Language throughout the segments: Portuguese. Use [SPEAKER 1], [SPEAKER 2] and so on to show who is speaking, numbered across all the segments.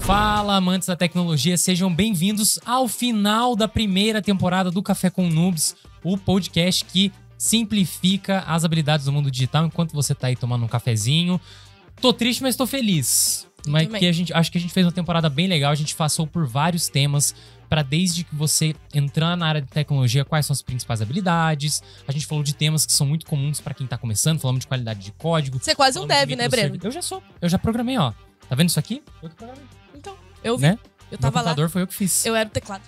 [SPEAKER 1] Fala, amantes da tecnologia, sejam bem-vindos ao final da primeira temporada do Café com Noobs, o podcast que simplifica as habilidades do mundo digital enquanto você tá aí tomando um cafezinho. Tô triste, mas tô feliz. Mas que acho que a gente fez uma temporada bem legal, a gente passou por vários temas para desde que você entrar na área de tecnologia, quais são as principais habilidades. A gente falou de temas que são muito comuns para quem tá começando, falamos de qualidade de código.
[SPEAKER 2] Você é quase um dev, né, Breno?
[SPEAKER 1] Eu já programei, ó. Tá vendo isso aqui? Eu que programei.
[SPEAKER 2] Então, eu vi.
[SPEAKER 1] Né?
[SPEAKER 2] Eu tava lá.
[SPEAKER 1] O computador foi eu que fiz.
[SPEAKER 2] Eu era o teclado.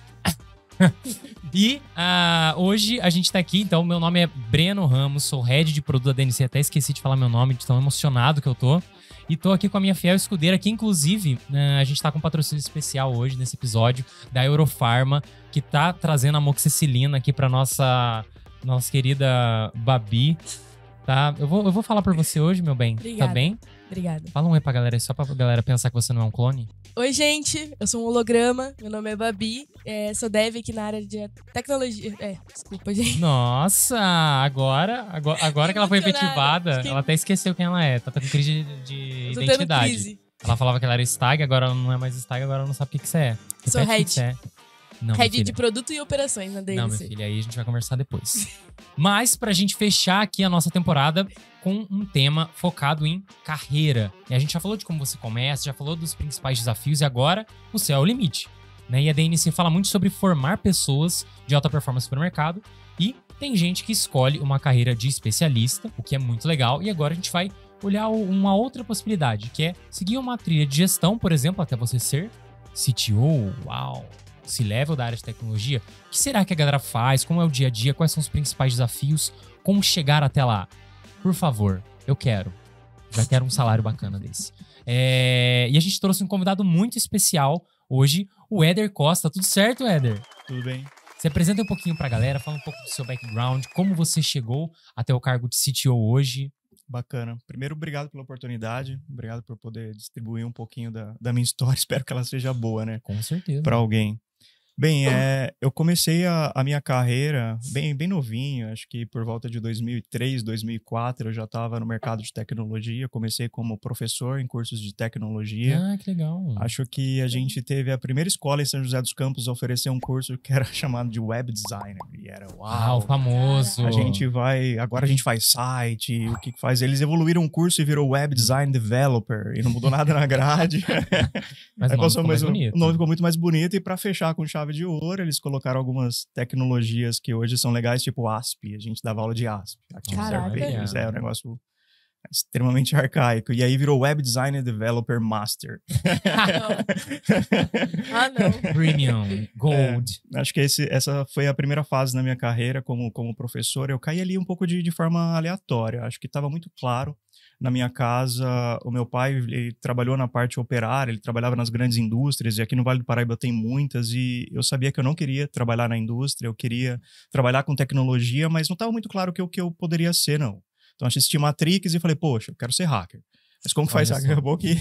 [SPEAKER 1] E hoje a gente tá aqui, então meu nome é Breno Ramos, sou head de produto da DNC, até esqueci de falar meu nome, de tão emocionado que eu tô. E tô aqui com a minha fiel escudeira, que inclusive a gente tá com um patrocínio especial hoje nesse episódio da Eurofarma, que tá trazendo a amoxicilina aqui pra nossa querida Babi. Tá? Eu vou falar por você hoje, meu bem.
[SPEAKER 2] Obrigada.
[SPEAKER 1] Tá bem?
[SPEAKER 2] Obrigada.
[SPEAKER 1] Fala um oi pra galera aí, só pra galera pensar que você não é um clone.
[SPEAKER 2] Oi, gente. Eu sou um holograma. Meu nome é Babi. Sou dev aqui na área de tecnologia. Desculpa, gente.
[SPEAKER 1] Nossa, agora que ela foi efetivada, ela até esqueceu quem ela é. Tá com crise de identidade.
[SPEAKER 2] Crise.
[SPEAKER 1] Ela falava que ela era stag, agora ela não é mais stag, agora ela não sabe o que você é.
[SPEAKER 2] Sou
[SPEAKER 1] Repete o
[SPEAKER 2] head.
[SPEAKER 1] que você é. Não,
[SPEAKER 2] Head de produto e operações na DNC.
[SPEAKER 1] Não, minha filha, aí a gente vai conversar depois. Mas pra gente fechar aqui a nossa temporada com um tema focado em carreira. E a gente já falou de como você começa, já falou dos principais desafios e agora o céu é o limite. Né? E a DNC fala muito sobre formar pessoas de alta performance para o mercado e tem gente que escolhe uma carreira de especialista, o que é muito legal. E agora a gente vai olhar uma outra possibilidade, que é seguir uma trilha de gestão, por exemplo, até você ser CTO. Uau! C-level da área de tecnologia. O que será que a galera faz? Como é o dia a dia? Quais são os principais desafios? Como chegar até lá? Por favor, eu quero. Já quero um salário bacana desse. E a gente trouxe um convidado muito especial hoje, o Éder Costa. Tudo certo, Éder?
[SPEAKER 3] Tudo bem.
[SPEAKER 1] Se apresenta um pouquinho pra galera, fala um pouco do seu background, como você chegou até o cargo de CTO hoje.
[SPEAKER 3] Bacana. Primeiro, obrigado pela oportunidade. Obrigado por poder distribuir um pouquinho da minha história. Espero que ela seja boa, né?
[SPEAKER 1] Com certeza.
[SPEAKER 3] Para alguém. Bem, eu comecei a minha carreira bem novinho, acho que por volta de 2003, 2004 eu já estava no mercado de tecnologia, comecei como professor em cursos de tecnologia.
[SPEAKER 1] Ah, que legal.
[SPEAKER 3] Acho que a gente teve a primeira escola em São José dos Campos a oferecer um curso que era chamado de Web Designer, e era
[SPEAKER 1] o famoso.
[SPEAKER 3] Agora a gente faz site, o que faz? Eles evoluíram um curso e virou Web Design Developer, e não mudou nada na grade.
[SPEAKER 1] Mas
[SPEAKER 3] o nome ficou muito mais bonito, e para fechar com chave de ouro, eles colocaram algumas tecnologias que hoje são legais, tipo ASP. A gente dava aula de ASP. É um negócio extremamente arcaico. E aí virou Web Designer Developer Master.
[SPEAKER 2] Não.
[SPEAKER 1] Premium, Gold.
[SPEAKER 3] Acho que essa foi a primeira fase na minha carreira como professor. Eu caí ali um pouco de forma aleatória. Acho que estava muito claro. Na minha casa, o meu pai ele trabalhou na parte operária, ele trabalhava nas grandes indústrias, e aqui no Vale do Paraíba tem muitas, e eu sabia que eu não queria trabalhar na indústria, eu queria trabalhar com tecnologia, mas não estava muito claro o que eu poderia ser, não. Então assisti Matrix e falei, poxa, eu quero ser hacker. Mas como faz hacker? Acabou que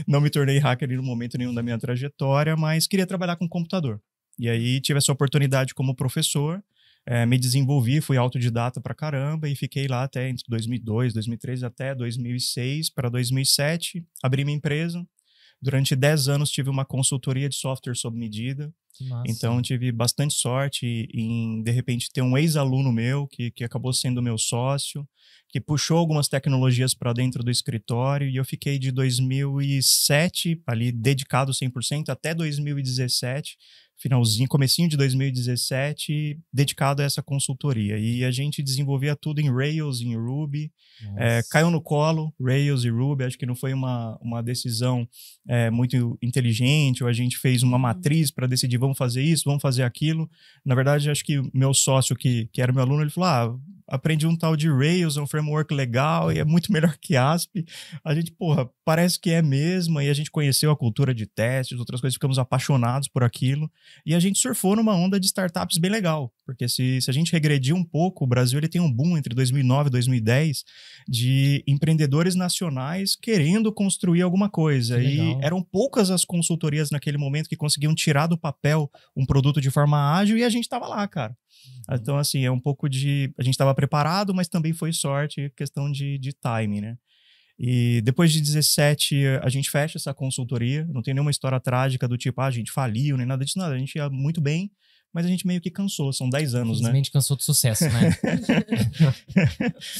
[SPEAKER 3] não me tornei hacker em momento nenhum da minha trajetória, mas queria trabalhar com computador. E aí tive essa oportunidade como professor, me desenvolvi, fui autodidata pra caramba e fiquei lá até entre 2002, 2003 até 2006 para 2007, abri minha empresa. Durante 10 anos tive uma consultoria de software sob medida. Então tive bastante sorte em, de repente, ter um ex-aluno meu que acabou sendo meu sócio, que puxou algumas tecnologias para dentro do escritório, e eu fiquei de 2007 ali dedicado 100% até 2017, comecinho de 2017, dedicado a essa consultoria. E a gente desenvolvia tudo em Rails, em Ruby. Caiu no colo, Rails e Ruby. Acho que não foi uma decisão muito inteligente, ou a gente fez uma matriz para decidir, vamos fazer isso, vamos fazer aquilo. Na verdade, acho que meu sócio, que era meu aluno, ele falou, aprendi um tal de Rails, é um framework legal e é muito melhor que ASP. A gente, parece que é mesmo, e a gente conheceu a cultura de testes, outras coisas, ficamos apaixonados por aquilo, e a gente surfou numa onda de startups bem legal, porque se a gente regredir um pouco, o Brasil ele tem um boom entre 2009 e 2010 de empreendedores nacionais querendo construir alguma coisa, e eram poucas as consultorias naquele momento que conseguiam tirar do papel um produto de forma ágil, e a gente estava lá, cara. Então, assim, é um pouco de... A gente estava preparado, mas também foi sorte, questão de timing, né? E depois de 17, a gente fecha essa consultoria. Não tem nenhuma história trágica do tipo, a gente faliu, nem nada disso, nada. A gente ia muito bem, mas a gente meio que cansou. São 10 anos, né?
[SPEAKER 1] Simplesmente cansou do sucesso, né?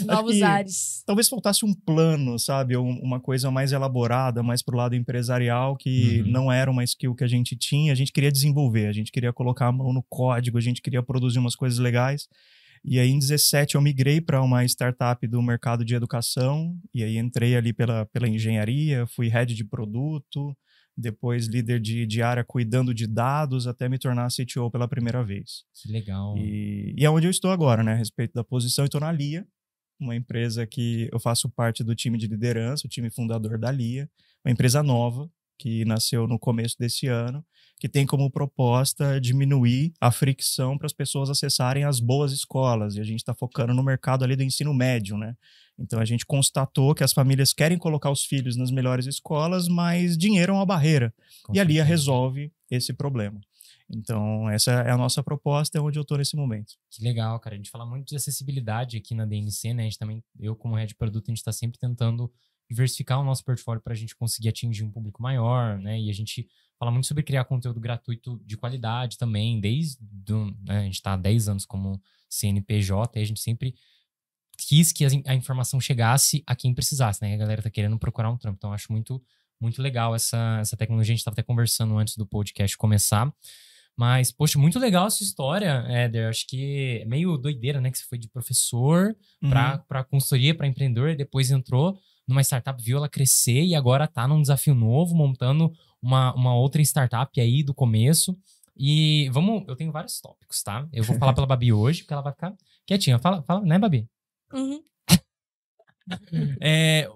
[SPEAKER 2] Novos ares.
[SPEAKER 3] Talvez faltasse um plano, sabe? Uma coisa mais elaborada, mais pro lado empresarial, que não era uma skill que a gente tinha. A gente queria desenvolver, a gente queria colocar a mão no código, a gente queria produzir umas coisas legais. E aí, em 17, eu migrei para uma startup do mercado de educação. E aí, entrei ali pela engenharia, fui head de produto, depois líder de área cuidando de dados, até me tornar CTO pela primeira vez.
[SPEAKER 1] Que legal.
[SPEAKER 3] E é onde eu estou agora, né? A respeito da posição, eu estou na Lia, uma empresa que eu faço parte do time de liderança, o time fundador da Lia, uma empresa nova, que nasceu no começo desse ano, que tem como proposta diminuir a fricção para as pessoas acessarem as boas escolas. E a gente está focando no mercado ali do ensino médio, né? Então a gente constatou que as famílias querem colocar os filhos nas melhores escolas, mas dinheiro é uma barreira. E a Lia resolve esse problema. Então essa é a nossa proposta, é onde eu estou nesse momento.
[SPEAKER 1] Que legal, cara. A gente fala muito de acessibilidade aqui na DNC, né? A gente também, eu como head de produto, a gente está sempre tentando diversificar o nosso portfólio para a gente conseguir atingir um público maior, né? E a gente fala muito sobre criar conteúdo gratuito de qualidade também, né? A gente está há 10 anos como CNPJ, e a gente sempre quis que a informação chegasse a quem precisasse, né? A galera tá querendo procurar um trampo. Então, eu acho muito, muito legal essa tecnologia. A gente estava até conversando antes do podcast começar. Mas, poxa, muito legal essa história, Éder. Acho que é meio doideira, né? Que você foi de professor para consultoria, para empreendedor, e depois entrou numa startup, viu ela crescer e agora tá num desafio novo, montando uma outra startup aí do começo. E eu tenho vários tópicos, tá? Eu vou falar pela Babi hoje, porque ela vai ficar quietinha. Fala, né, Babi?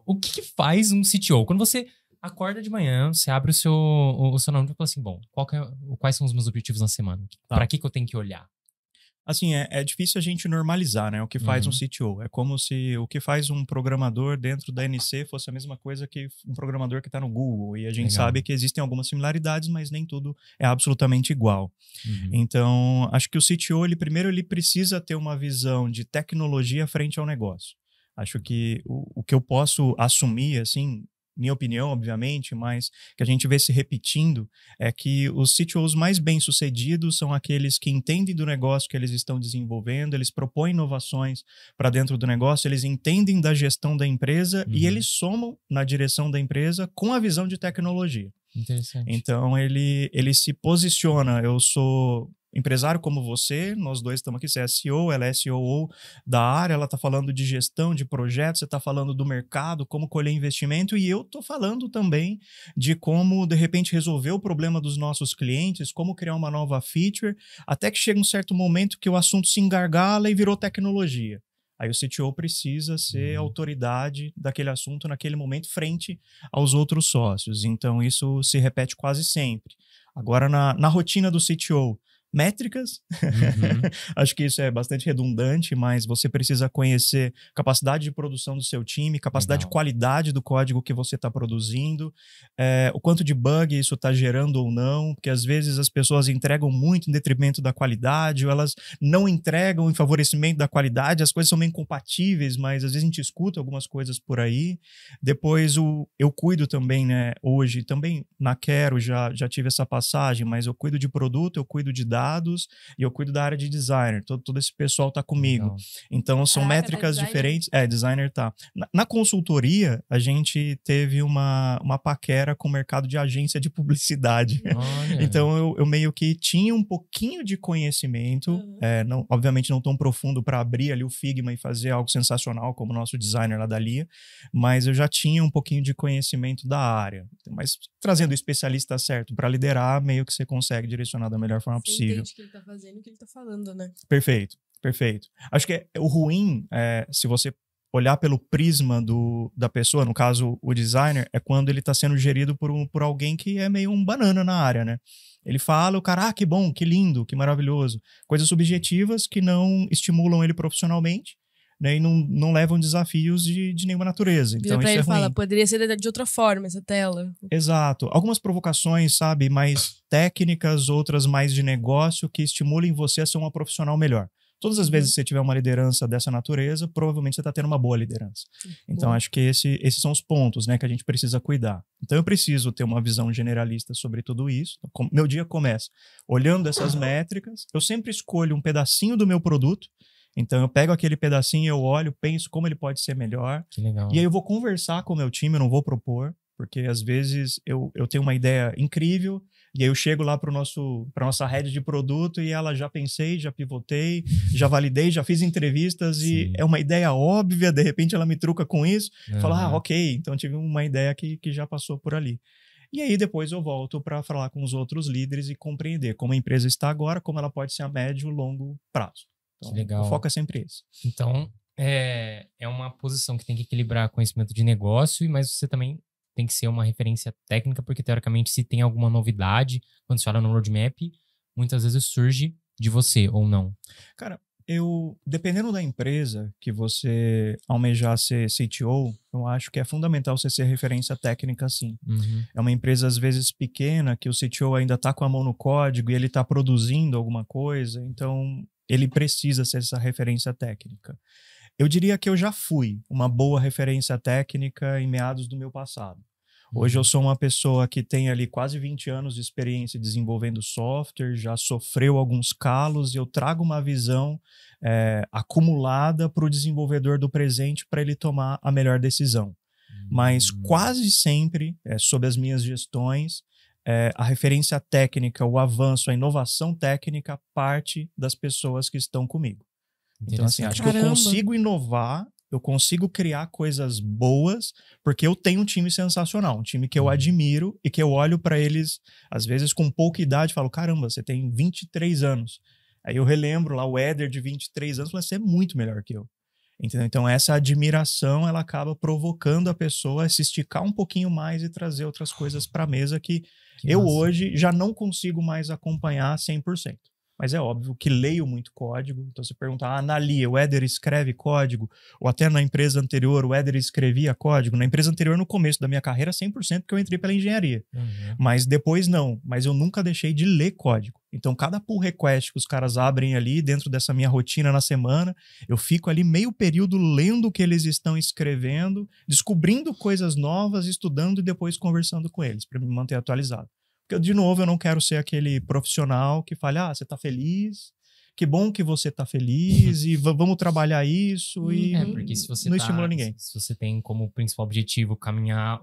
[SPEAKER 1] O que faz um CTO? Quando você acorda de manhã, você abre o seu nome e fala assim, bom, quais são os meus objetivos na semana? Tá. Pra que eu tenho que olhar?
[SPEAKER 3] Assim, é difícil a gente normalizar, né? O que faz um CTO. É como se o que faz um programador dentro da NC fosse a mesma coisa que um programador que está no Google. E a gente sabe que existem algumas similaridades, mas nem tudo é absolutamente igual. Então, acho que o CTO, ele precisa ter uma visão de tecnologia frente ao negócio. Acho que o que eu posso assumir, assim, minha opinião, obviamente, mas que a gente vê se repetindo, é que os CTOs mais bem-sucedidos são aqueles que entendem do negócio que eles estão desenvolvendo, eles propõem inovações para dentro do negócio, eles entendem da gestão da empresa e eles somam na direção da empresa com a visão de tecnologia.
[SPEAKER 1] Interessante.
[SPEAKER 3] Então, ele se posiciona, eu sou empresário como você, nós dois estamos aqui, você é CEO, ela é COO da área, ela está falando de gestão, de projetos, você está falando do mercado, como colher investimento, e eu estou falando também de como, de repente, resolver o problema dos nossos clientes, como criar uma nova feature, até que chega um certo momento que o assunto se engargala e virou tecnologia. Aí o CTO precisa ser autoridade daquele assunto naquele momento frente aos outros sócios. Então, isso se repete quase sempre. Agora, na rotina do CTO, métricas, acho que isso é bastante redundante, mas você precisa conhecer capacidade de produção do seu time, capacidade de qualidade do código que você está produzindo, o quanto de bug isso está gerando ou não, porque às vezes as pessoas entregam muito em detrimento da qualidade, ou elas não entregam em favorecimento da qualidade, as coisas são meio incompatíveis, mas às vezes a gente escuta algumas coisas por aí. Depois eu cuido também, né, hoje, também na Quero já tive essa passagem, mas eu cuido de produto, eu cuido de dados e eu cuido da área de designer. Todo esse pessoal tá comigo. Legal. Então, são métricas diferentes. Designer tá. Na consultoria, a gente teve uma paquera com o mercado de agência de publicidade. Então, eu meio que tinha um pouquinho de conhecimento, obviamente não tão profundo para abrir ali o Figma e fazer algo sensacional como o nosso designer lá da Lia, mas eu já tinha um pouquinho de conhecimento da área. Mas trazendo o especialista certo para liderar, meio que você consegue direcionar da melhor forma possível.
[SPEAKER 2] Entende o que ele tá fazendo e o que ele tá falando, né?
[SPEAKER 3] Perfeito. Acho que o ruim, se você olhar pelo prisma da pessoa, no caso o designer, é quando ele tá sendo gerido por alguém que é meio um banana na área, né? Ele fala, o cara, que bom, que lindo, que maravilhoso. Coisas subjetivas que não estimulam ele profissionalmente, né, e não levam desafios de nenhuma natureza. Então, isso é ruim.
[SPEAKER 2] Fala, poderia ser de outra forma essa tela.
[SPEAKER 3] Exato. Algumas provocações, sabe, mais técnicas, outras mais de negócio, que estimulem você a ser uma profissional melhor. Todas as vezes que você tiver uma liderança dessa natureza, provavelmente você está tendo uma boa liderança. Então, acho que esses são os pontos, né, que a gente precisa cuidar. Então, eu preciso ter uma visão generalista sobre tudo isso. Meu dia começa olhando essas métricas. Eu sempre escolho um pedacinho do meu produto. Então, eu pego aquele pedacinho, eu olho, penso como ele pode ser melhor.
[SPEAKER 1] Que legal.
[SPEAKER 3] E aí eu vou conversar com o meu time, eu não vou propor, porque às vezes eu tenho uma ideia incrível, e aí eu chego lá para nossa head de produto e ela já pensei, já pivotei, já validei, já fiz entrevistas e é uma ideia óbvia, de repente ela me truca com isso, fala, ok, então tive uma ideia que já passou por ali. E aí depois eu volto para falar com os outros líderes e compreender como a empresa está agora, como ela pode ser a médio e longo prazo. Então,
[SPEAKER 1] legal.
[SPEAKER 3] O foco é sempre esse.
[SPEAKER 1] Então, é uma posição que tem que equilibrar conhecimento de negócio, mas você também tem que ser uma referência técnica, porque teoricamente se tem alguma novidade, quando você olha no roadmap, muitas vezes surge de você ou não.
[SPEAKER 3] Cara, dependendo da empresa que você almejar ser CTO, eu acho que é fundamental você ser referência técnica, sim. É uma empresa, às vezes, pequena, que o CTO ainda está com a mão no código e ele está produzindo alguma coisa, então ele precisa ser essa referência técnica. Eu diria que eu já fui uma boa referência técnica em meados do meu passado. Hoje eu sou uma pessoa que tem ali quase 20 anos de experiência desenvolvendo software, já sofreu alguns calos e eu trago uma visão acumulada para o desenvolvedor do presente para ele tomar a melhor decisão. Mas quase sempre, sob as minhas gestões, a referência técnica, o avanço, a inovação técnica parte das pessoas que estão comigo. Então, assim, acho que eu consigo inovar, eu consigo criar coisas boas, porque eu tenho um time sensacional, um time que eu admiro e que eu olho para eles, às vezes com pouca idade, e falo, caramba, você tem 23 anos. Aí eu relembro lá o Éder de 23 anos, você é muito melhor que eu. Entendeu? Então essa admiração, ela acaba provocando a pessoa a se esticar um pouquinho mais e trazer outras coisas para a mesa que eu
[SPEAKER 1] massa.
[SPEAKER 3] Hoje já não consigo mais acompanhar 100%. Mas é óbvio que leio muito código. Então, você pergunta, na Lia, o Éder escreve código? Ou até na empresa anterior, o Éder escrevia código? Na empresa anterior, no começo da minha carreira, 100%, porque eu entrei pela engenharia. Mas depois não. Mas eu nunca deixei de ler código. Então, cada pull request que os caras abrem ali, dentro dessa minha rotina na semana, eu fico ali meio período lendo o que eles estão escrevendo, descobrindo coisas novas, estudando e depois conversando com eles, para me manter atualizado. Porque, de novo, eu não quero ser aquele profissional que fala, você tá feliz, que bom que você tá feliz e vamos trabalhar isso e
[SPEAKER 1] porque se você
[SPEAKER 3] não estimula ninguém.
[SPEAKER 1] Se você tem como principal objetivo caminhar,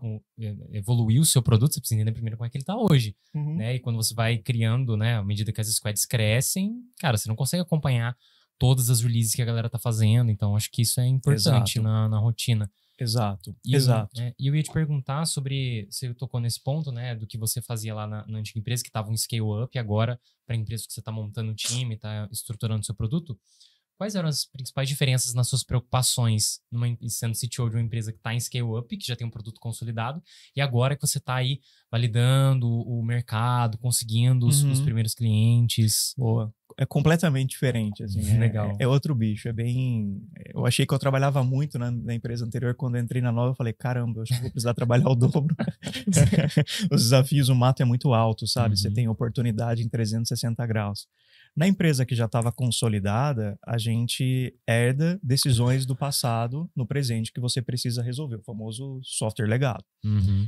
[SPEAKER 1] evoluir o seu produto, você precisa entender primeiro como é que ele tá hoje, né? E quando você vai criando, né, à medida que as squads crescem, cara, você não consegue acompanhar todas as releases que a galera tá fazendo, então acho que isso é importante na rotina.
[SPEAKER 3] Exato.
[SPEAKER 1] E eu ia te perguntar sobre, você tocou nesse ponto, né, do que você fazia lá na antiga empresa, que estava um scale-up, e agora, para a empresa que você está montando o time, está estruturando o seu produto, quais eram as principais diferenças nas suas preocupações, sendo CTO de uma empresa que está em scale-up, que já tem um produto consolidado, e agora que você está aí validando o mercado, conseguindo os primeiros clientes?
[SPEAKER 3] Boa. É completamente diferente, assim.
[SPEAKER 1] Legal.
[SPEAKER 3] É outro bicho, eu achei que eu trabalhava muito na empresa anterior, quando eu entrei na nova, eu falei, caramba, eu acho que vou precisar trabalhar o dobro. Os desafios, o mato é muito alto, sabe? Você tem oportunidade em 360 graus. Na empresa que já estava consolidada, a gente herda decisões do passado no presente que você precisa resolver, o famoso software legado.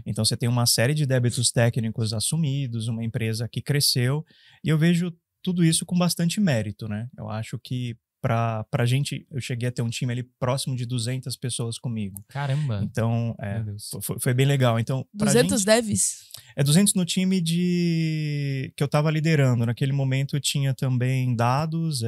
[SPEAKER 3] Então você tem uma série de débitos técnicos assumidos, uma empresa que cresceu, e eu vejo tudo isso com bastante mérito, né? Eu acho que pra gente, eu cheguei a ter um time ali próximo de 200 pessoas comigo.
[SPEAKER 1] Caramba!
[SPEAKER 3] Então, foi bem legal. Então,
[SPEAKER 2] 200 devs?
[SPEAKER 3] 200 no time que eu estava liderando. Naquele momento tinha também dados,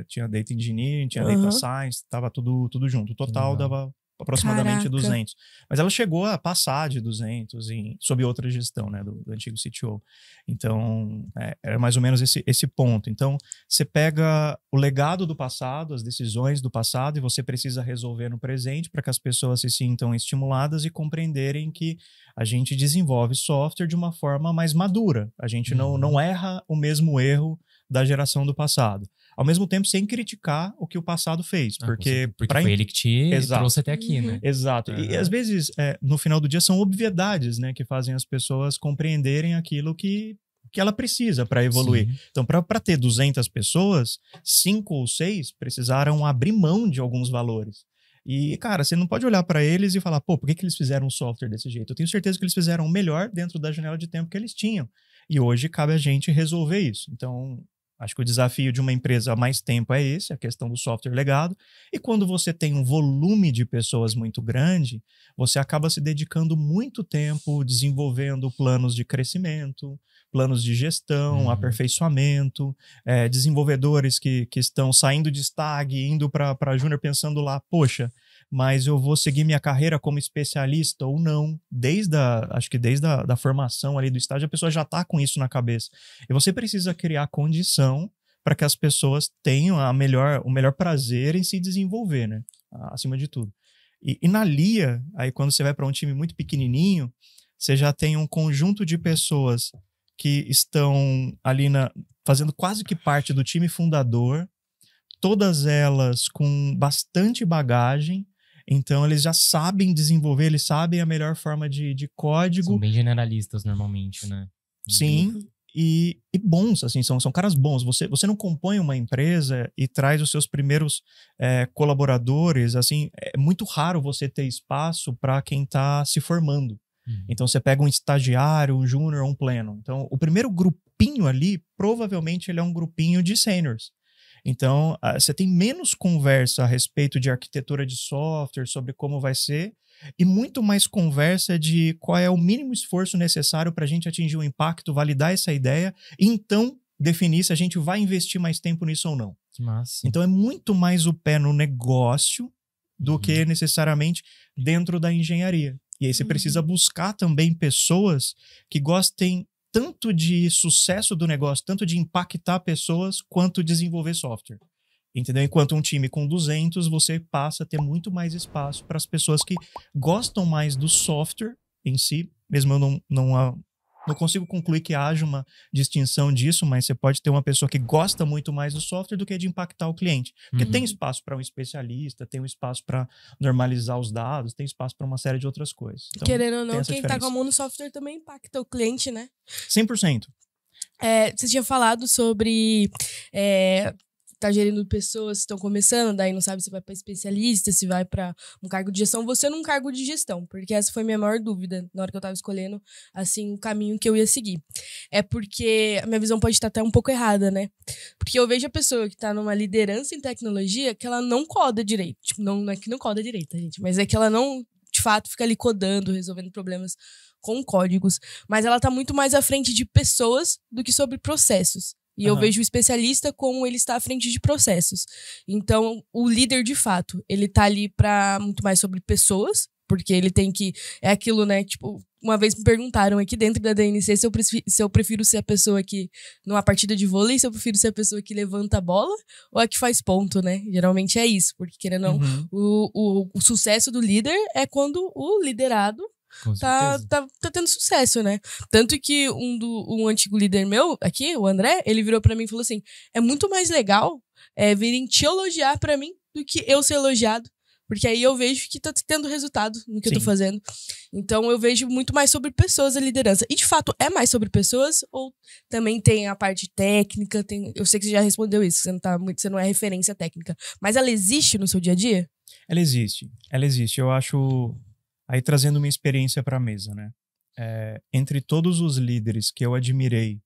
[SPEAKER 3] tinha data engineering, tinha data science, estava tudo junto. O total dava aproximadamente 200. Mas ela chegou a passar de 200 sob outra gestão, né, do antigo CTO. Então, era mais ou menos esse ponto. Então, você pega o legado do passado, as decisões do passado, e você precisa resolver no presente para que as pessoas se sintam estimuladas e compreenderem que a gente desenvolve software de uma forma mais madura. A gente não erra o mesmo erro da geração do passado. Ao mesmo tempo, sem criticar o que o passado fez. Porque
[SPEAKER 1] foi ele que te trouxe até aqui, né?
[SPEAKER 3] Exato. E às vezes, no final do dia, são obviedades, né? Que fazem as pessoas compreenderem aquilo que que ela precisa para evoluir.
[SPEAKER 1] Sim.
[SPEAKER 3] Então, para ter 200 pessoas, 5 ou 6 precisaram abrir mão de alguns valores. E, cara, você não pode olhar para eles e falar, pô, por que eles fizeram um software desse jeito? Eu tenho certeza que eles fizeram o melhor dentro da janela de tempo que eles tinham. E hoje cabe a gente resolver isso. Então, acho que o desafio de uma empresa há mais tempo é esse, a questão do software legado. E quando você tem um volume de pessoas muito grande, você acaba se dedicando muito tempo desenvolvendo planos de crescimento, planos de gestão, aperfeiçoamento, desenvolvedores que estão saindo de stag, indo para júnior pensando lá, poxa, mas eu vou seguir minha carreira como especialista ou não. Acho que desde a formação ali do estágio, a pessoa já está com isso na cabeça. E você precisa criar condição para que as pessoas tenham o melhor prazer em se desenvolver, né? Acima de tudo. E na LIA, aí quando você vai para um time muito pequenininho, você já tem um conjunto de pessoas que estão ali fazendo quase que parte do time fundador, todas elas com bastante bagagem, então eles já sabem desenvolver, eles sabem a melhor forma de código.
[SPEAKER 1] São bem generalistas normalmente, né?
[SPEAKER 3] Sim, e bons, assim, são caras bons. Você não compõe uma empresa e traz os seus primeiros colaboradores, assim, é muito raro você ter espaço para quem está se formando. Então você pega um estagiário, um júnior, um pleno. Então o primeiro grupinho ali, provavelmente ele é um grupinho de seniors. Então você tem menos conversa a respeito de arquitetura de software, sobre como vai ser, e muito mais conversa de qual é o mínimo esforço necessário para a gente atingir o impacto, validar essa ideia, e então definir se a gente vai investir mais tempo nisso ou não.
[SPEAKER 1] Que massa.
[SPEAKER 3] Então é muito mais o pé no negócio do que necessariamente dentro da engenharia. E aí você precisa buscar também pessoas que gostem tanto de sucesso do negócio, tanto de impactar pessoas, quanto desenvolver software. Entendeu? Enquanto um time com 200, você passa a ter muito mais espaço para as pessoas que gostam mais do software em si. Mesmo eu não consigo concluir que haja uma distinção disso, mas você pode ter uma pessoa que gosta muito mais do software do que de impactar o cliente. Porque tem espaço para um especialista, tem um espaço para normalizar os dados, tem espaço para uma série de outras coisas. Então,
[SPEAKER 2] querendo ou não, quem
[SPEAKER 3] diferença.
[SPEAKER 2] tá com a mão no software também impacta o cliente, né?
[SPEAKER 3] 100%.
[SPEAKER 2] Você tinha falado sobre tá gerindo pessoas que estão começando, daí não sabe se vai para especialista, se vai para um cargo de gestão. Você num cargo de gestão, porque essa foi a minha maior dúvida na hora que eu tava escolhendo, assim, o caminho que eu ia seguir. É porque a minha visão pode estar até um pouco errada, né? Porque eu vejo a pessoa que tá numa liderança em tecnologia que ela não coda direito. Tipo, não é que não coda direito, gente, mas é que ela não, de fato, fica ali codando, resolvendo problemas com códigos. Mas ela tá muito mais à frente de pessoas do que sobre processos. E eu vejo o especialista como ele está à frente de processos. Então, o líder, de fato, ele tá ali para muito mais sobre pessoas, porque ele tem que... É aquilo, né? Tipo, uma vez me perguntaram aqui dentro da DNC se eu prefiro ser a pessoa que, numa partida de vôlei, se eu prefiro ser a pessoa que levanta a bola ou a que faz ponto, né? Geralmente é isso, porque, querendo ou não, o sucesso do líder é quando o liderado tá tendo sucesso, né? Tanto que um antigo líder meu aqui, o André, ele virou pra mim e falou assim, é muito mais legal virem te elogiar pra mim do que eu ser elogiado, porque aí eu vejo que tá tendo resultado no que eu tô fazendo. Então eu vejo muito mais sobre pessoas a liderança. E de fato é mais sobre pessoas ou também tem a parte técnica? Eu sei que você já respondeu isso, você não é referência técnica, mas ela existe no seu dia a dia?
[SPEAKER 3] Ela existe. Eu acho... Aí trazendo minha experiência para a mesa, né? Entre todos os líderes que eu admirei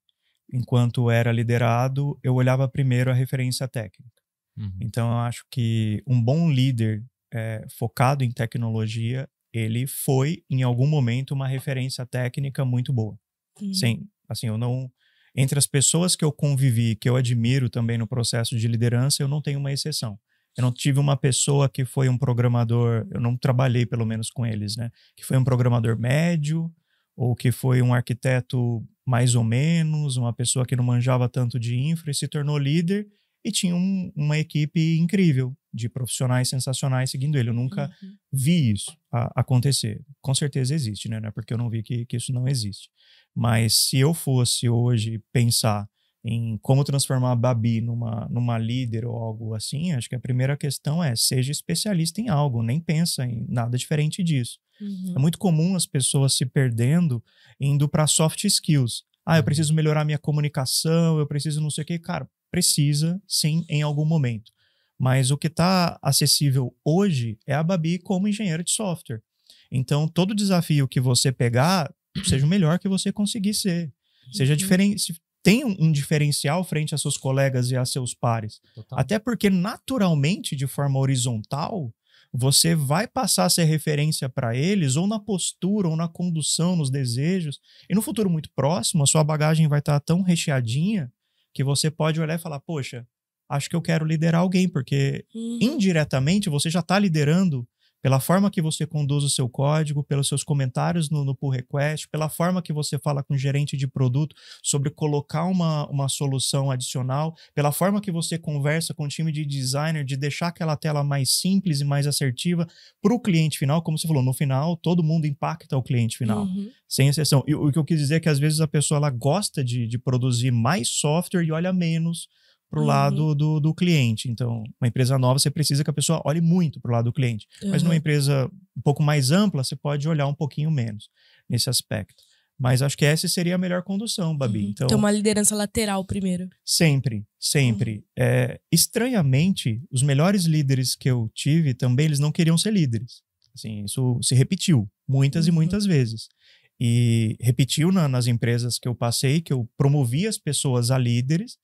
[SPEAKER 3] enquanto era liderado, eu olhava primeiro a referência técnica. Então eu acho que um bom líder focado em tecnologia, ele foi em algum momento uma referência técnica muito boa. Sim, assim, eu não... Entre as pessoas que eu convivi, que eu admiro também no processo de liderança, eu não tenho uma exceção. Eu não tive uma pessoa que foi um programador, eu não trabalhei pelo menos com eles, né? Que foi um programador médio, ou que foi um arquiteto mais ou menos, uma pessoa que não manjava tanto de infra e se tornou líder e tinha uma equipe incrível de profissionais sensacionais seguindo ele. Eu nunca vi isso acontecer. Com certeza existe, né? Não é porque eu não vi que isso não existe. Mas se eu fosse hoje pensar em como transformar a Babi numa líder ou algo assim, acho que a primeira questão seja especialista em algo, nem pensa em nada diferente disso. É muito comum as pessoas se perdendo indo para soft skills. eu preciso melhorar minha comunicação, eu preciso não sei o quê. Cara, precisa sim em algum momento. Mas o que está acessível hoje é a Babi como engenheira de software. Então, todo desafio que você pegar, seja o melhor que você conseguir ser. Seja diferente, tem um diferencial frente a seus colegas e a seus pares.
[SPEAKER 1] Total.
[SPEAKER 3] Até porque, naturalmente, de forma horizontal, você vai passar a ser referência para eles, ou na postura, ou na condução, nos desejos. E no futuro muito próximo, a sua bagagem vai estar tão recheadinha que você pode olhar e falar, poxa, acho que eu quero liderar alguém, porque indiretamente você já está liderando pela forma que você conduz o seu código, pelos seus comentários no pull request, pela forma que você fala com o gerente de produto sobre colocar uma solução adicional, pela forma que você conversa com o time de designer, de deixar aquela tela mais simples e mais assertiva para o cliente final. Como você falou, no final, todo mundo impacta o cliente final, sem exceção. E o que eu quis dizer é que às vezes a pessoa ela gosta de produzir mais software e olha menos para o lado do cliente. Então, uma empresa nova, você precisa que a pessoa olhe muito para o lado do cliente. Mas numa empresa um pouco mais ampla, você pode olhar um pouquinho menos nesse aspecto. Mas acho que essa seria a melhor condução, Babi.
[SPEAKER 2] Então, uma liderança lateral primeiro.
[SPEAKER 3] Sempre. Estranhamente, os melhores líderes que eu tive também, eles não queriam ser líderes. Assim, isso se repetiu muitas e muitas vezes. E repetiu nas empresas que eu passei, que eu promovia as pessoas a líderes.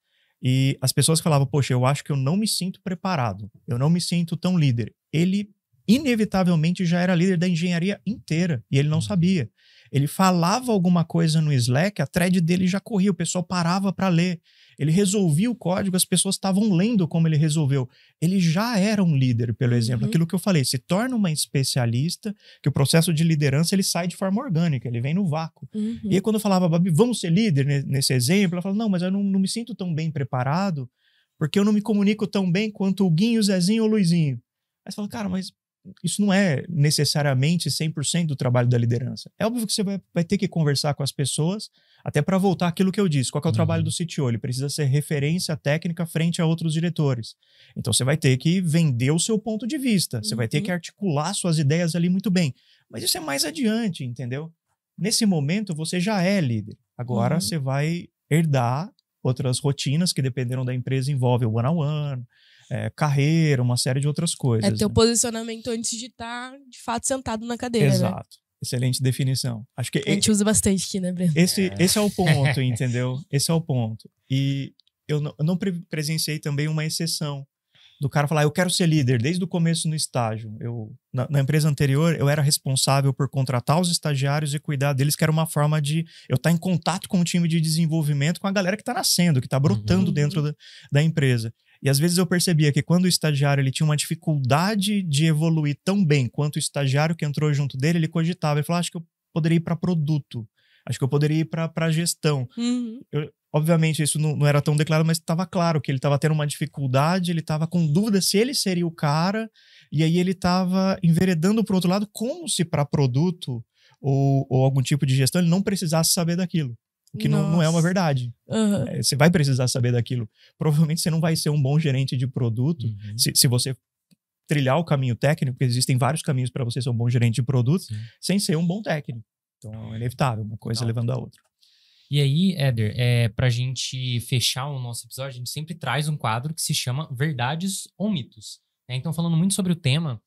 [SPEAKER 3] E as pessoas falavam, poxa, eu acho que eu não me sinto preparado, eu não me sinto tão líder. Ele, inevitavelmente, já era líder da engenharia inteira, e ele não sabia. Ele falava alguma coisa no Slack, a thread dele já corria, o pessoal parava para ler. Ele resolvia o código, as pessoas estavam lendo como ele resolveu. Ele já era um líder, pelo exemplo. Aquilo que eu falei, se torna uma especialista, que o processo de liderança ele sai de forma orgânica, ele vem no vácuo. E aí quando eu falava, Babi, vamos ser líder nesse exemplo, ela falava, não, mas eu não me sinto tão bem preparado, porque eu não me comunico tão bem quanto o Guinho, o Zezinho ou o Luizinho. Aí você fala, cara, mas isso não é necessariamente 100% do trabalho da liderança. É óbvio que você vai ter que conversar com as pessoas, até para voltar àquilo que eu disse. Qual que é o trabalho do CTO? Ele precisa ser referência técnica frente a outros diretores. Então você vai ter que vender o seu ponto de vista. Você vai ter que articular suas ideias ali muito bem. Mas isso é mais adiante, entendeu? Nesse momento você já é líder. Agora você vai herdar outras rotinas que, dependendo da empresa, envolve o one-on-one, carreira, uma série de outras coisas.
[SPEAKER 2] É teu posicionamento antes de estar, de fato, sentado na cadeira,
[SPEAKER 3] Exato.
[SPEAKER 2] né?
[SPEAKER 3] Excelente definição. Acho que
[SPEAKER 2] a gente usa bastante aqui, né, Breno?
[SPEAKER 3] Esse é o ponto, entendeu? Esse é o ponto. E eu não presenciei também uma exceção do cara falar, eu quero ser líder desde o começo no estágio. Na empresa anterior, eu era responsável por contratar os estagiários e cuidar deles, que era uma forma de eu estar em contato com o time de desenvolvimento, com a galera que está nascendo, que está brotando dentro da empresa. E às vezes eu percebia que quando o estagiário ele tinha uma dificuldade de evoluir tão bem quanto o estagiário que entrou junto dele, ele cogitava. Ele falava, acho que eu poderia ir para produto. Acho que eu poderia ir para gestão. Obviamente isso não era tão declarado, mas estava claro que ele estava tendo uma dificuldade, ele estava com dúvida se ele seria o cara, e aí ele estava enveredando para o outro lado como se para produto ou algum tipo de gestão ele não precisasse saber daquilo. O que não é uma verdade. Você vai precisar saber daquilo. Provavelmente você não vai ser um bom gerente de produto se você trilhar o caminho técnico, porque existem vários caminhos para você ser um bom gerente de produto, sem ser um bom técnico. Então é inevitável, uma coisa levando a outra.
[SPEAKER 1] E aí, Éder, pra gente fechar o nosso episódio, a gente sempre traz um quadro que se chama Verdades ou Mitos. Então, falando muito sobre o tema,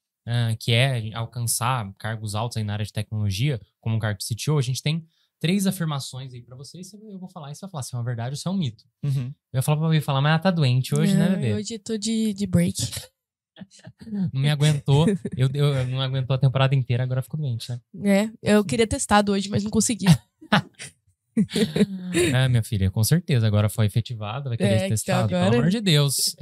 [SPEAKER 1] que é alcançar cargos altos aí na área de tecnologia, como um cargo de CTO, a gente tem 3 afirmações aí pra vocês, eu vou falar e você vai falar se é uma verdade ou se é um mito. Eu ia falar pra Babi falar, mas ela tá doente hoje, né, bebê?
[SPEAKER 2] Hoje eu tô de break.
[SPEAKER 1] Não me aguentou, eu não aguentou a temporada inteira, agora ficou doente, né?
[SPEAKER 2] Eu queria ter testado hoje, mas não consegui.
[SPEAKER 1] Minha filha, com certeza. Agora foi efetivado, vai querer ser testado,
[SPEAKER 2] agora...
[SPEAKER 1] pelo amor de Deus.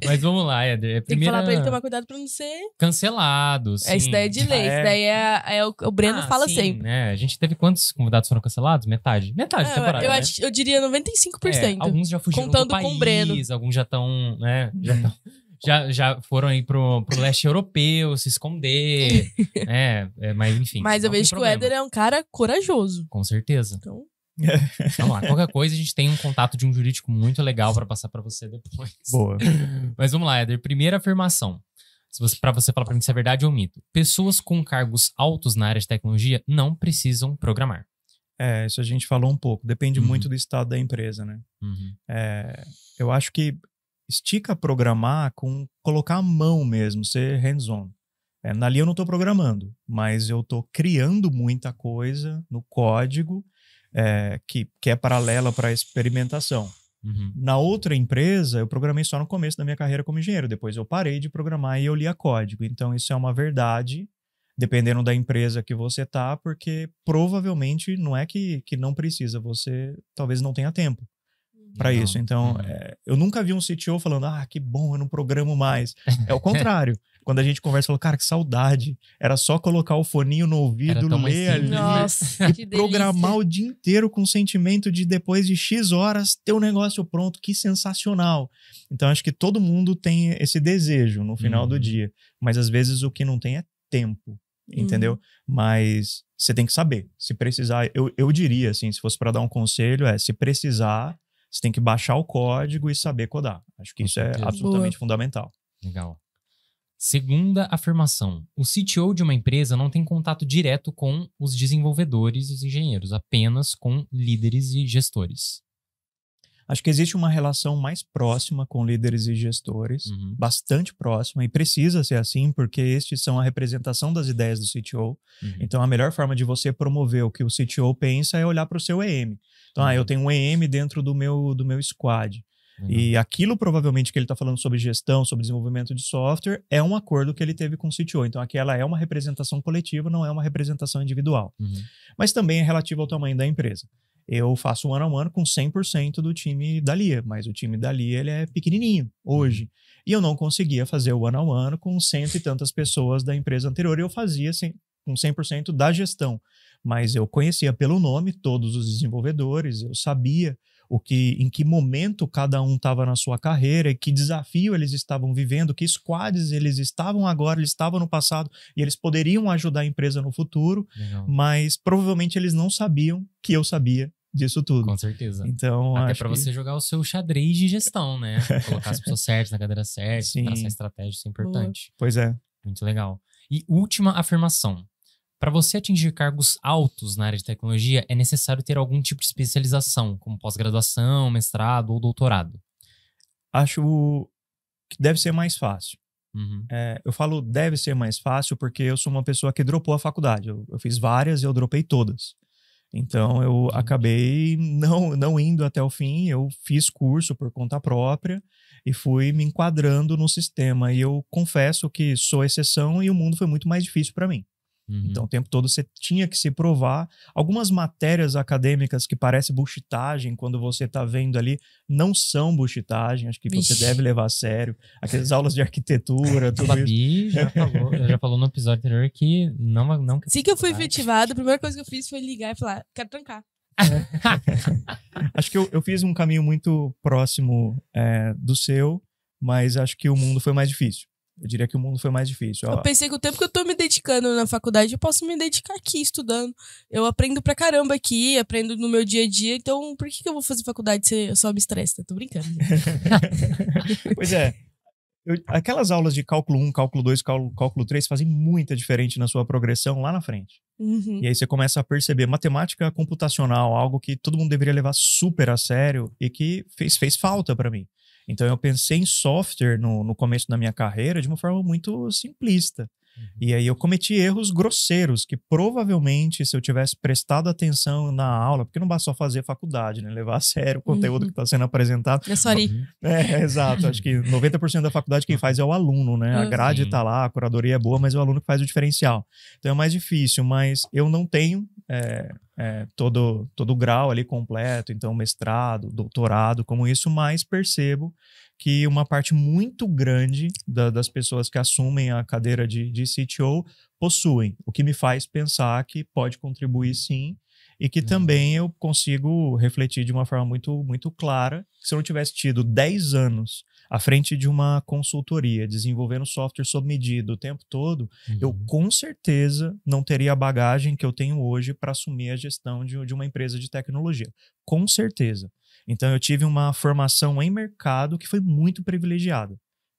[SPEAKER 1] Mas vamos lá, Éder.
[SPEAKER 2] Tem que falar pra ele tomar cuidado pra não ser
[SPEAKER 1] cancelado. Sim.
[SPEAKER 2] Isso daí é de lei. Isso daí o Breno fala
[SPEAKER 1] sim,
[SPEAKER 2] sempre.
[SPEAKER 1] Né? A gente teve quantos convidados foram cancelados? Metade da temporada.
[SPEAKER 2] Eu diria 95%.
[SPEAKER 1] Alguns já fugiram
[SPEAKER 2] contando
[SPEAKER 1] do país,
[SPEAKER 2] com o Breno.
[SPEAKER 1] Alguns já estão, né? Já foram aí pro leste europeu se esconder. Mas enfim.
[SPEAKER 2] Mas eu vejo que o Éder é um cara corajoso.
[SPEAKER 1] Com certeza.
[SPEAKER 2] Então...
[SPEAKER 1] Vamos lá, qualquer coisa a gente tem um contato de um jurídico muito legal pra passar pra você depois.
[SPEAKER 3] Boa.
[SPEAKER 1] Mas vamos lá, Éder. Primeira afirmação. Pra você falar pra mim se é verdade ou mito. Pessoas com cargos altos na área de tecnologia não precisam programar.
[SPEAKER 3] Isso a gente falou um pouco. Depende muito do estado da empresa, né? Eu acho que estica programar com colocar a mão mesmo, ser hands-on. Ali eu não estou programando, mas eu estou criando muita coisa no código que é paralela para a experimentação. Na outra empresa, eu programei só no começo da minha carreira como engenheiro. Depois eu parei de programar e eu lia código. Então isso é uma verdade, dependendo da empresa que você tá, porque provavelmente não é que não precisa, você talvez não tenha tempo para isso. Então, eu nunca vi um CTO falando, que bom, eu não programo mais. É o contrário. Quando a gente conversa, falou, cara, que saudade. Era só colocar o foninho no ouvido, ler ali,
[SPEAKER 2] nossa,
[SPEAKER 3] e programar o dia inteiro com o sentimento de depois de X horas ter o negócio pronto. Que sensacional. Então, acho que todo mundo tem esse desejo no final do dia. Mas às vezes o que não tem é tempo. Entendeu? Mas você tem que saber. Se precisar, eu diria assim, se fosse para dar um conselho, se precisar, você tem que baixar o código e saber codar. Acho que isso é absolutamente fundamental.
[SPEAKER 1] Legal. Segunda afirmação. O CTO de uma empresa não tem contato direto com os desenvolvedores e os engenheiros, apenas com líderes e gestores.
[SPEAKER 3] Acho que existe uma relação mais próxima com líderes e gestores, bastante próxima, e precisa ser assim, porque estes são a representação das ideias do CTO. Então, a melhor forma de você promover o que o CTO pensa é olhar para o seu EM. Então, eu tenho um EM dentro do meu squad. E aquilo provavelmente que ele está falando sobre gestão, sobre desenvolvimento de software, é um acordo que ele teve com o CTO. Então, aquela é uma representação coletiva, não é uma representação individual. Mas também é relativo ao tamanho da empresa. Eu faço one-on-one com 100% do time da Lia, mas o time da Lia ele é pequenininho hoje. E eu não conseguia fazer o one-on-one com 100 e tantas pessoas da empresa anterior. Eu fazia com 100% da gestão, mas eu conhecia pelo nome todos os desenvolvedores, eu sabia em que momento cada um estava na sua carreira, e que desafio eles estavam vivendo, que squads eles estavam agora, eles estavam no passado, e eles poderiam ajudar a empresa no futuro, mas provavelmente eles não sabiam que eu sabia disso tudo.
[SPEAKER 1] Com certeza.
[SPEAKER 3] Então,
[SPEAKER 1] até para você jogar o seu xadrez de gestão, né? Colocar as pessoas certas na cadeira certa, traçar estratégia, isso é importante.
[SPEAKER 3] Pois é.
[SPEAKER 1] Muito legal. E última afirmação. Para você atingir cargos altos na área de tecnologia, é necessário ter algum tipo de especialização, como pós-graduação, mestrado ou doutorado.
[SPEAKER 3] Acho que deve ser mais fácil. Eu falo deve ser mais fácil porque eu sou uma pessoa que dropou a faculdade. Eu fiz várias e eu dropei todas. Então, eu acabei não indo até o fim. Eu fiz curso por conta própria e fui me enquadrando no sistema. E eu confesso que sou exceção e o mundo foi muito mais difícil para mim. Então, o tempo todo você tinha que se provar. Algumas matérias acadêmicas que parecem bullshitagem, quando você está vendo ali, não são bullshitagem. Acho que você deve levar a sério. Aquelas aulas de arquitetura, tudo
[SPEAKER 1] isso. Já falou no episódio anterior que não...
[SPEAKER 2] Assim que eu fui efetivada, a primeira coisa que eu fiz foi ligar e falar, quero trancar.
[SPEAKER 3] Acho que eu fiz um caminho muito próximo do seu, mas acho que o mundo foi mais difícil. Eu diria que o mundo foi mais difícil.
[SPEAKER 2] Eu pensei que o tempo que eu tô me dedicando na faculdade, eu posso me dedicar aqui estudando. Eu aprendo pra caramba aqui, aprendo no meu dia a dia, então por que eu vou fazer faculdade se eu só me estresse? Tô brincando.
[SPEAKER 3] Pois é. Aquelas aulas de cálculo 1, cálculo 2, cálculo 3 fazem muita diferença na sua progressão lá na frente. E aí você começa a perceber matemática computacional, algo que todo mundo deveria levar super a sério e que fez falta pra mim. Então, eu pensei em software no começo da minha carreira de uma forma muito simplista. E aí eu cometi erros grosseiros que provavelmente, se eu tivesse prestado atenção na aula, porque não basta só fazer faculdade, né? Levar a sério o conteúdo que está sendo apresentado. Exato. Acho que 90% da faculdade quem faz é o aluno, né? A grade está lá, a curadoria é boa, mas é o aluno que faz o diferencial. Então é mais difícil, mas eu não tenho todo o grau ali completo, então mestrado, doutorado, como isso, mas percebo que uma parte muito grande das pessoas que assumem a cadeira de CTO possuem, o que me faz pensar que pode contribuir sim, e que também eu consigo refletir de uma forma muito, muito clara que se eu não tivesse tido 10 anos à frente de uma consultoria, desenvolvendo software sob medida o tempo todo, eu com certeza não teria a bagagem que eu tenho hoje para assumir a gestão de uma empresa de tecnologia. Com certeza. Então, eu tive uma formação em mercado que foi muito privilegiada,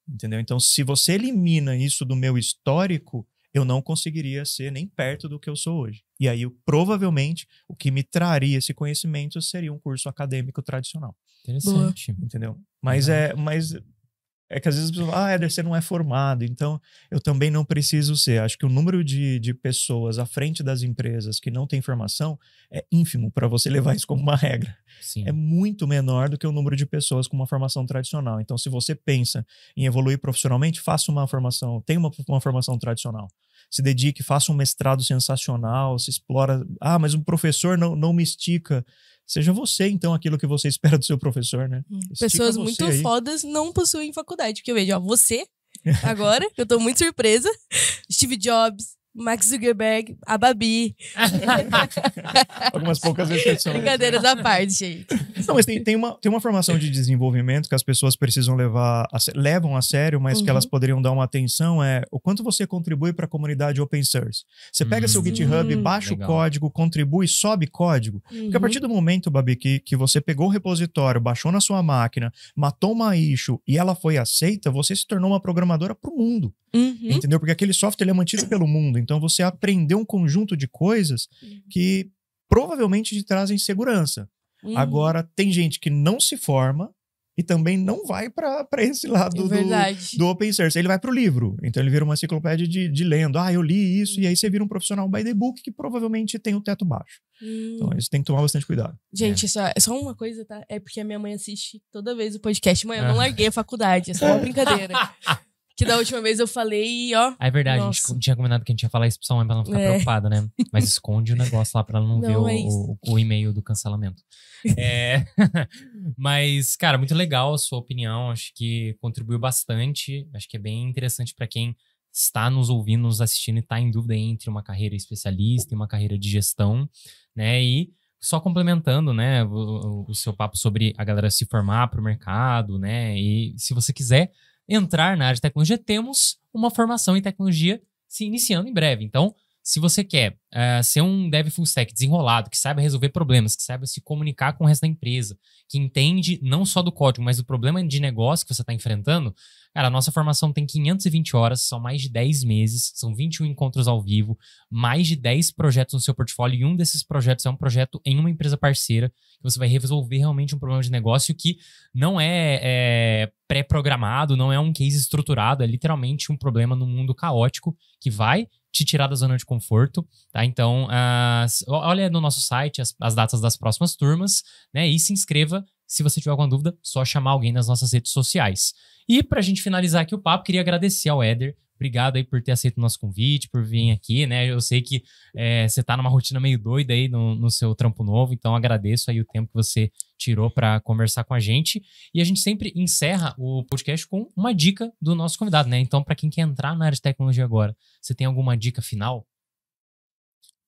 [SPEAKER 3] entendeu? Então, se você elimina isso do meu histórico, eu não conseguiria ser nem perto do que eu sou hoje. E aí, provavelmente, o que me traria esse conhecimento seria um curso acadêmico tradicional.
[SPEAKER 1] Interessante.
[SPEAKER 3] Entendeu? Mas é que às vezes as pessoas Éder, você não é formado, então eu também não preciso ser. Acho que o número de pessoas à frente das empresas que não têm formação é ínfimo para você levar isso como uma regra.
[SPEAKER 1] Sim.
[SPEAKER 3] É muito menor do que o número de pessoas com uma formação tradicional. Então, se você pensa em evoluir profissionalmente, faça uma formação, tenha uma formação tradicional. Se dedique, faça um mestrado sensacional, se explora. Mas o professor não me estica. Seja você, então, aquilo que você espera do seu professor, né?
[SPEAKER 2] Pessoas muito fodas não possuem faculdade. Porque eu vejo, você, agora, eu tô muito surpresa. Steve Jobs, Mark Zuckerberg, a Babi.
[SPEAKER 3] Algumas poucas exceções.
[SPEAKER 2] Brincadeiras à parte, gente.
[SPEAKER 3] Não, mas tem uma formação de desenvolvimento que as pessoas precisam levam a sério, mas que elas poderiam dar uma atenção o quanto você contribui para a comunidade open source. Você pega seu GitHub, baixa
[SPEAKER 1] legal.
[SPEAKER 3] o código, contribui, sobe código. Porque a partir do momento, Babi, que você pegou o repositório, baixou na sua máquina, matou uma issue e ela foi aceita, você se tornou uma programadora para o mundo. Entendeu? Porque aquele software ele é mantido pelo mundo. Então você aprendeu um conjunto de coisas que provavelmente te trazem segurança. Agora, tem gente que não se forma e também não vai para esse lado do open source. Ele vai para o livro. Então ele vira uma enciclopédia de lendo. Eu li isso. E aí você vira um profissional by the book que provavelmente tem o teto baixo. Então isso tem que tomar bastante cuidado.
[SPEAKER 2] Gente, só uma coisa, tá? É porque a minha mãe assiste toda vez o podcast. Mãe, eu não larguei a faculdade. É só uma brincadeira. Que da última vez eu falei, É
[SPEAKER 1] verdade, a gente tinha combinado que a gente ia falar isso pra sua mãe pra ela não ficar preocupada, né? Mas esconde o negócio lá pra ela não ver o e-mail do cancelamento. Mas, cara, muito legal a sua opinião. Acho que contribuiu bastante. Acho que é bem interessante pra quem está nos ouvindo, nos assistindo e tá em dúvida entre uma carreira especialista e uma carreira de gestão, né? E só complementando, né, o seu papo sobre a galera se formar pro mercado, né? E se você quiser entrar na área de tecnologia, temos uma formação em tecnologia se iniciando em breve. Então, se você quer ser um dev full stack desenrolado, que saiba resolver problemas, que saiba se comunicar com o resto da empresa, que entende não só do código, mas do problema de negócio que você está enfrentando, cara, a nossa formação tem 520 horas, são mais de 10 meses, são 21 encontros ao vivo, mais de 10 projetos no seu portfólio, e um desses projetos é um projeto em uma empresa parceira, que você vai resolver realmente um problema de negócio que não é pré-programado, não é um case estruturado, é literalmente um problema no mundo caótico que vai te tirar da zona de conforto, tá? Então, olha no nosso site as datas das próximas turmas, né? E se inscreva. Se você tiver alguma dúvida, só chamar alguém nas nossas redes sociais. E pra gente finalizar aqui o papo, queria agradecer ao Éder. Obrigado aí por ter aceito o nosso convite, por vir aqui, né? Eu sei que você tá numa rotina meio doida aí no seu trampo novo, então agradeço aí o tempo que você tirou para conversar com a gente. E a gente sempre encerra o podcast com uma dica do nosso convidado, né? Então, para quem quer entrar na área de tecnologia agora, você tem alguma dica final?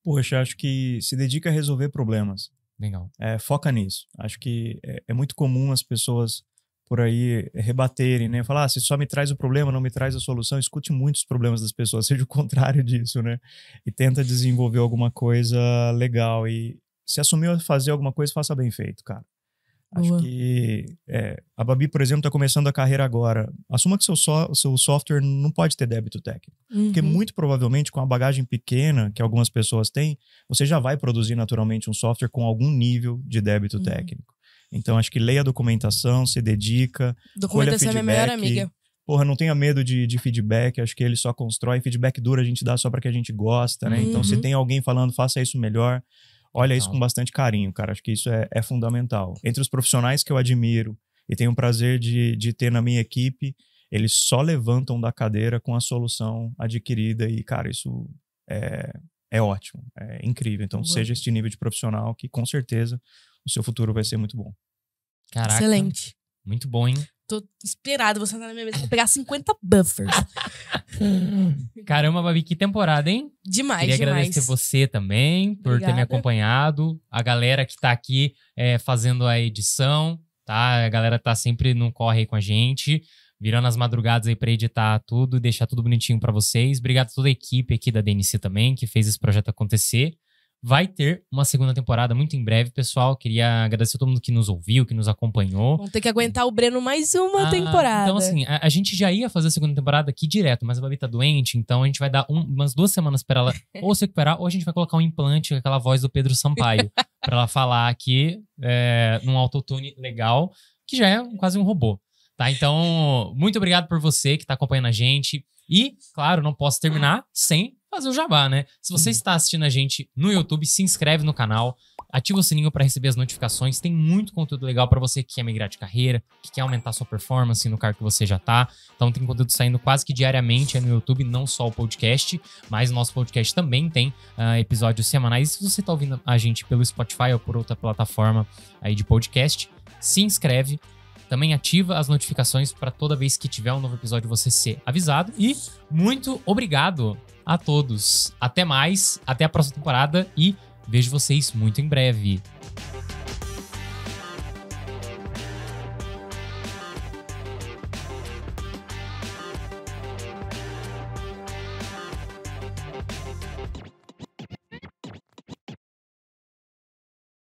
[SPEAKER 3] Poxa, acho que se dedica a resolver problemas.
[SPEAKER 1] Legal.
[SPEAKER 3] Foca nisso. Acho que é muito comum as pessoas por aí rebaterem, né? Falar, se só me traz o problema, não me traz a solução. Escute muitos problemas das pessoas, seja o contrário disso, né? E tenta desenvolver alguma coisa legal. E se assumiu a fazer alguma coisa, faça bem feito, cara. Acho que a Babi, por exemplo, está começando a carreira agora. Assuma que seu software não pode ter débito técnico. Porque muito provavelmente, com a bagagem pequena que algumas pessoas têm, você já vai produzir naturalmente um software com algum nível de débito técnico. Então, acho que leia a documentação, se dedica, colha feedback. É minha melhor amiga. Porra, não tenha medo de feedback. Acho que ele só constrói. Feedback duro a gente dá só para que a gente gosta, né? Então, se tem alguém falando, faça isso melhor. Olha isso com bastante carinho, cara. Acho que isso é fundamental. Entre os profissionais que eu admiro e tenho o prazer de ter na minha equipe, eles só levantam da cadeira com a solução adquirida e, cara, isso é ótimo, é incrível. Então, seja este nível de profissional que, com certeza, o seu futuro vai ser muito bom.
[SPEAKER 1] Caraca.
[SPEAKER 2] Excelente.
[SPEAKER 1] Muito bom, hein?
[SPEAKER 2] Tô inspirado, você tá na minha mesa pra pegar 50 buffers.
[SPEAKER 1] Caramba, Babi, que temporada, hein?
[SPEAKER 2] Demais,
[SPEAKER 1] Queria agradecer você também por ter me acompanhado. A galera que tá aqui fazendo a edição, tá? A galera tá sempre no corre aí com a gente, virando as madrugadas aí pra editar tudo e deixar tudo bonitinho pra vocês. Obrigado a toda a equipe aqui da DNC também, que fez esse projeto acontecer. vai ter uma segunda temporada muito em breve, pessoal. Queria agradecer a todo mundo que nos ouviu, que nos acompanhou.
[SPEAKER 2] Vamos ter que aguentar o Breno mais uma temporada.
[SPEAKER 1] Então, assim, a gente já ia fazer a segunda temporada aqui direto, mas a Babi tá doente, então a gente vai dar umas 2 semanas pra ela ou se recuperar, ou a gente vai colocar um implante com aquela voz do Pedro Sampaio, pra ela falar aqui num autotune legal, que já é quase um robô. Tá? Então, muito obrigado por você que tá acompanhando a gente. E, claro, não posso terminar sem fazer o jabá, né? Se você está assistindo a gente no YouTube, se inscreve no canal, ativa o sininho para receber as notificações. Tem muito conteúdo legal para você que quer migrar de carreira, que quer aumentar sua performance no cargo que você já tá. Então tem conteúdo saindo quase que diariamente aí no YouTube, não só o podcast, mas o nosso podcast também tem episódios semanais. E se você tá ouvindo a gente pelo Spotify ou por outra plataforma aí de podcast, se inscreve. Também ativa as notificações para toda vez que tiver um novo episódio você ser avisado. E muito obrigado a todos. Até mais, até a próxima temporada e vejo vocês muito em breve.